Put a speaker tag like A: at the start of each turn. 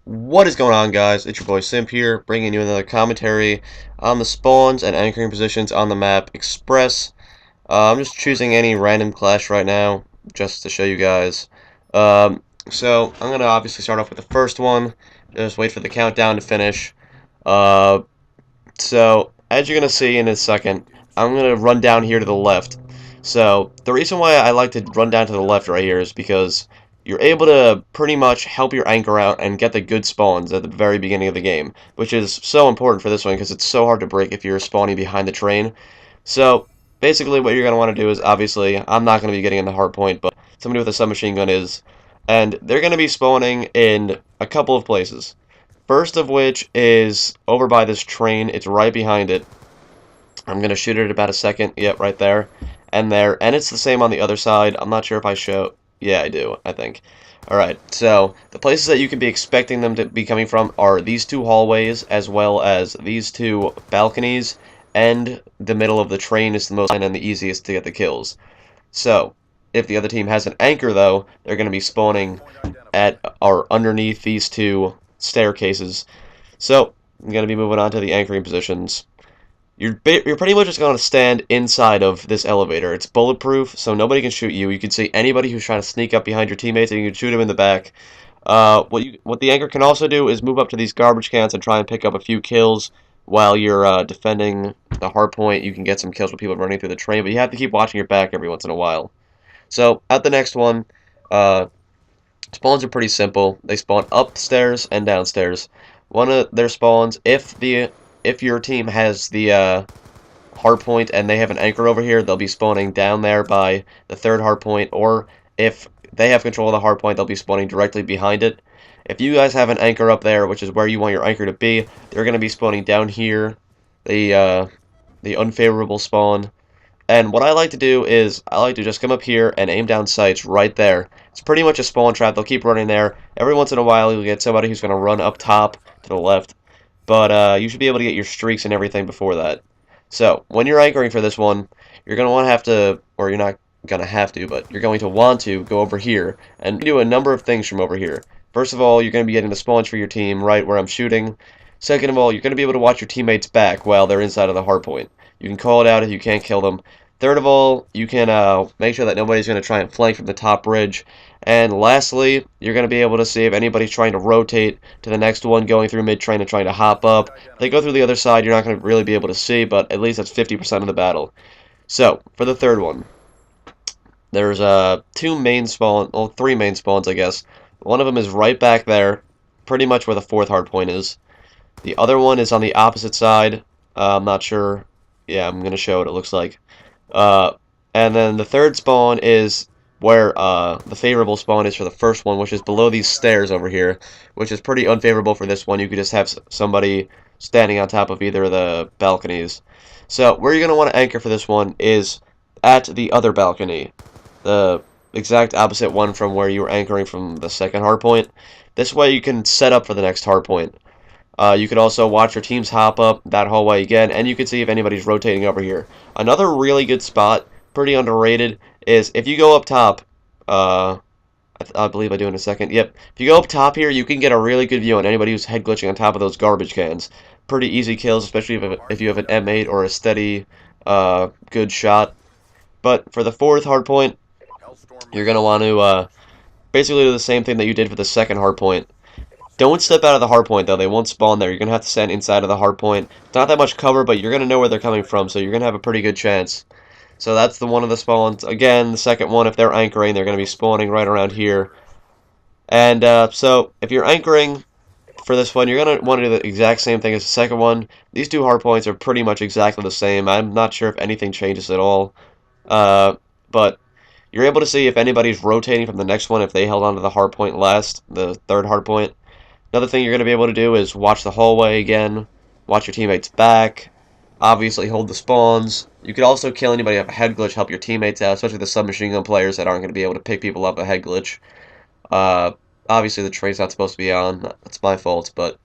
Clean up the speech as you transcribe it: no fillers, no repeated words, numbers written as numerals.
A: What is going on, guys? It's your boy Simp here, bringing you another commentary on the spawns and anchoring positions on the map Express. I'm just choosing any random clash right now, just to show you guys. So I'm gonna obviously start off with the first one. Just wait for the countdown to finish. Uh, so as you're gonna see in a second, I'm gonna run down here to the left. So the reason why I like to run down to the left right here is because you're able to pretty much help your anchor out and get the good spawns at the very beginning of the game, which is so important for this one because it's so hard to break if you're spawning behind the train. So basically what you're going to want to do is, obviously, I'm not going to be getting in the hard point, but somebody with a submachine gun is, and they're going to be spawning in a couple of places. First of which is over by this train. It's right behind it. I'm going to shoot it at about a second. Yep, right there. And there. And it's the same on the other side. I'm not sure if I show... Yeah, I do, I think. Alright, so the places that you can be expecting them to be coming from are these two hallways, as well as these two balconies, and the middle of the train is the most and the easiest to get the kills. So, if the other team has an anchor, though, they're going to be spawning at or underneath these two staircases. So, I'm going to be moving on to the anchoring positions. You're pretty much just going to stand inside of this elevator. It's bulletproof, so nobody can shoot you. You can see anybody who's trying to sneak up behind your teammates, and you can shoot them in the back. What the anchor can also do is move up to these garbage cans and try and pick up a few kills while you're defending the hard point. You can get some kills with people running through the train, but you have to keep watching your back every once in a while. So, at the next one, uh, spawns are pretty simple. They spawn upstairs and downstairs. One of their spawns, if your team has the hard point and they have an anchor over here, they'll be spawning down there by the third hard point, or if they have control of the hard point, they'll be spawning directly behind it. If you guys have an anchor up there, which is where you want your anchor to be, they're going to be spawning down here, the unfavorable spawn. And what I like to do is, I like to just come up here and aim down sights right there. It's pretty much a spawn trap. They'll keep running there. Every once in a while, you'll get somebody who's going to run up top to the left. But you should be able to get your streaks and everything before that. So, when you're anchoring for this one, you're going to want to have to, or you're not going to have to, but you're going to want to go over here and do a number of things from over here. First of all, you're going to be getting the spawns for your team right where I'm shooting. Second of all, you're going to be able to watch your teammates back while they're inside of the hardpoint. You can call it out if you can't kill them. Third of all, you can make sure that nobody's going to try and flank from the top bridge. And lastly, you're going to be able to see if anybody's trying to rotate to the next one, going through mid-train and trying to hop up. If they go through the other side, you're not going to really be able to see, but at least that's 50% of the battle. So, for the third one, there's two main spawn, well, three main spawns, I guess. One of them is right back there, pretty much where the fourth hard point is. The other one is on the opposite side. I'm not sure. Yeah, I'm going to show what it looks like. Uh, and then the third spawn is where the favorable spawn is for the first one, which is below these stairs over here, which is pretty unfavorable for this one. You could just have somebody standing on top of either of the balconies. So where you're going to want to anchor for this one is at the other balcony, the exact opposite one from where you were anchoring from the second hardpoint. This way you can set up for the next hardpoint. You could also watch your teams hop up that hallway again, and you can see if anybody's rotating over here. Another really good spot, pretty underrated, is if you go up top, I believe I do in a second, yep, if you go up top here, you can get a really good view on anybody who's head glitching on top of those garbage cans. Pretty easy kills, especially if you have an M8 or a steady, good shot. But for the fourth hardpoint, you're going to want to, basically do the same thing that you did for the second hardpoint. Don't step out of the hardpoint, though. They won't spawn there. You're going to have to stand inside of the hardpoint. It's not that much cover, but you're going to know where they're coming from, so you're going to have a pretty good chance. So that's the one of the spawns. Again, the second one, if they're anchoring, they're going to be spawning right around here. And so if you're anchoring for this one, you're going to want to do the exact same thing as the second one. These two hardpoints are pretty much exactly the same. I'm not sure if anything changes at all. But you're able to see if anybody's rotating from the next one, if they held onto the hardpoint last, the third hardpoint. Another thing you're going to be able to do is watch the hallway again, watch your teammates back, obviously hold the spawns. You could also kill anybody with a head glitch, help your teammates out, especially the submachine gun players that aren't going to be able to pick people up a head glitch. Obviously the train's not supposed to be on, that's my fault, but